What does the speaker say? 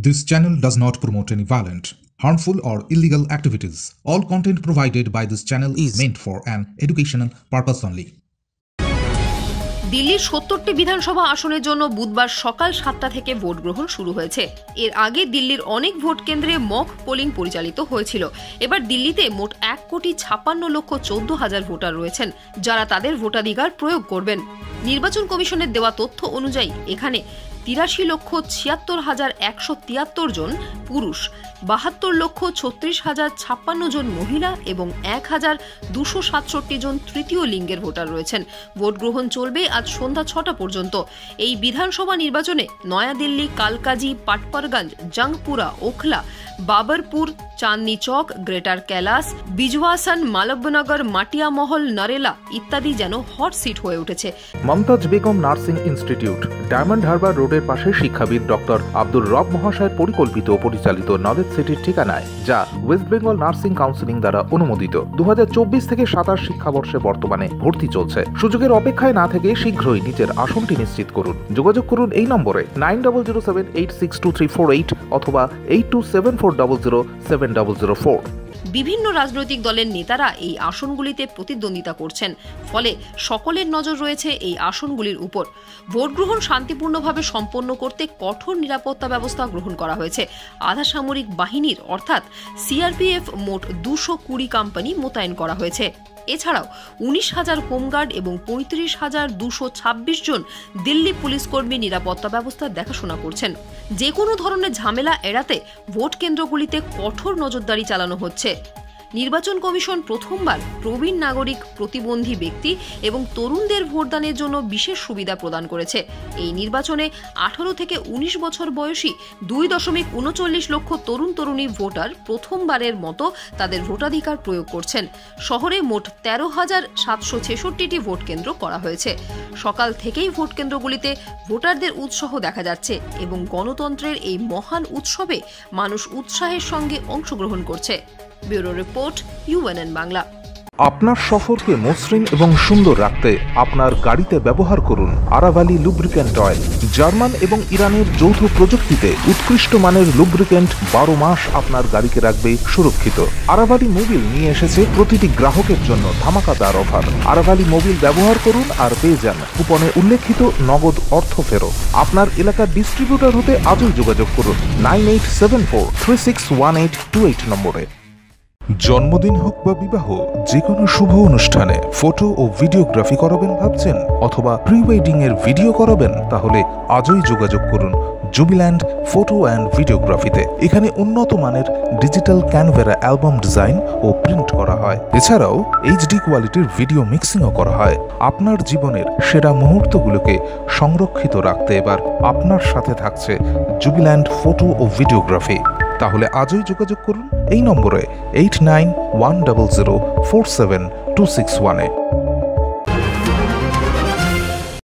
This channel does not promote any violent, harmful or illegal activities. All content provided by this channel is meant for an educational purpose only. দিল্লির ৭০টি বিধানসভা আসনের জন্য বুধবার সকাল ৭টা থেকে ভোট গ্রহণ শুরু হয়েছে। এর আগে দিল্লির অনেক ভোট কেন্দ্রে মক পোলিং পরিচালিত হয়েছিল। এবার দিল্লিতে মোট ১,৫৬,১৪,০০০ ভোটার রয়েছেন, যারা তাদের ভোটাধিকার প্রয়োগ করবেন। নির্বাচন কমিশনের দেওয়া তথ্য অনুযায়ী এখানে ৮৩,৭৬,১৭৩ জন পুরুষ, ৭২,৩৬,০৫৬ জন মহিলা এবং ১,২৬৭ জন তৃতীয় লিঙ্গের ভোটার রয়েছেন। ভোট গ্রহণ চলবে আজ সন্ধ্যা ৬টা পর্যন্ত। এই বিধানসভা নির্বাচনে নয়াদিল্লি, কালকাজি, পাটপারগঞ্জ, জংপুরা, ওখলা, বাবরপুর, চাঁদনি চক, গ্রেটার কৈলাস, বিজওয়াসন, মালব্যনগর, মাটিয়ামহল, নরেলা ইত্যাদি যেন হট সিট হয়ে উঠেছে। মমতাজ বেগম নার্সিং ইনস্টিটিউট, ডায়মন্ড হারবার রোডের পাশে শিক্ষাবিদ ডক্টর আব্দুর রব মহাশয়ের পরিকল্পিত ও পরিচালিত নলেজ সিটির ঠিকানায়, যা ওয়েস্ট বেঙ্গল নার্সিং কাউন্সিলিং দ্বারা অনুমোদিত। ২০২৪ থেকে ২৭ শিক্ষাবর্ষে বর্তমানে ভর্তি চলছে। সুযোগের অপেক্ষায় না থেকে শীঘ্রই নিজের আসনটি নিশ্চিত করুন। যোগাযোগ করুন এই নম্বরে 9007862348 অথবা 8274007004। বিভিন্ন রাজনৈতিক দলের নেতারা এই আসনগুলিতে প্রতিদ্বন্দ্বিতা করছেন, ফলে সকলের নজর রয়েছে এই আসনগুলির উপর। ভোট গ্রহণ শান্তিপূর্ণভাবে সম্পন্ন করতে কঠোর নিরাপত্তা ব্যবস্থা গ্রহণ করা হয়েছে। আধা সামরিক বাহিনীর অর্থাৎ সিআরপিএফ মোট ২২০ কোম্পানি মোতায়েন করা হয়েছে। এছাড়াও ১৯,০০০ হোমগার্ড এবং ৩৫,২২৬ জন দিল্লি পুলিশ কর্মী নিরাপত্তা ব্যবস্থা দেখাশোনা করছেন। যে কোনো ধরনের ঝামেলা এড়াতে ভোট কেন্দ্রগুলিতে কঠোর নজরদারি চালানো হচ্ছে। নির্বাচন কমিশন প্রথমবার প্রবীণ নাগরিক, প্রতিবন্ধী ব্যক্তি এবং তরুণদের ভোটদানের জন্য বিশেষ সুবিধা প্রদান করেছে। এই নির্বাচনে ১৮ থেকে ১৯ বছর বয়সী ২.৩৯ লক্ষ তরুণ তরুণী ভোটার প্রথমবারের মতো তাদের ভোটাধিকার প্রয়োগ করছেন। শহরে মোট ১৩,৭৬৬টি ভোট কেন্দ্র করা হয়েছে। সকাল থেকেই ভোট কেন্দ্রগুলিতে ভোটারদের উৎসাহ দেখা যাচ্ছে এবং গণতন্ত্রের এই মহান উৎসবে মানুষ উৎসাহের সঙ্গে অংশগ্রহণ করছে। Bureau report, UNN Bangla. আপনার সফরকে মসৃণ এবং সুন্দর রাখতে আপনার গাড়িতে ব্যবহার করুন আরাভালি লুব্রিক্যান্ট অয়েল। জার্মান এবং ইরানের যৌথ প্রযুক্তিতে উৎকৃষ্ট মানের লুব্রিক্যান্ট ১২ মাস আপনার গাড়িকে রাখবে সুরক্ষিত। আরাভালি মোবিল নিয়ে এসেছে প্রতিটি গ্রাহকের জন্য ধামাকাদার অফার। আরাভালি মোবিল ব্যবহার করুন আর পেয়ে যান কুপনে উল্লেখিত নগদ অর্থ ফেরত। আপনার এলাকার ডিস্ট্রিবিউটর হতে আজই যোগাযোগ করুন 9874361828 নম্বরে। জন্মদিন হোক বা বিবাহ, যে কোনো শুভ অনুষ্ঠানে ফটো ও ভিডিওগ্রাফি করাবেন ভাবছেন, অথবা প্রি ওয়েডিং এর ভিডিও করাবেন, তাহলে আজই যোগাযোগ করুন জুবিল্যান্ড ফটো অ্যান্ড ভিডিওগ্রাফিতে। এখানে উন্নত মানের ডিজিটাল ক্যানভেরা অ্যালবাম ডিজাইন ও প্রিন্ট করা হয়। এছাড়াও এইচডি কোয়ালিটির ভিডিও মিক্সিংও করা হয়। আপনার জীবনের সেরা মুহূর্তগুলোকে সংরক্ষিত রাখতে এবার আপনার সাথে থাকছে জুবিল্যান্ড ফটো ও ভিডিওগ্রাফি। তাহলে আজই যোগাযোগ করুন এই নম্বরে 8910047261-এ।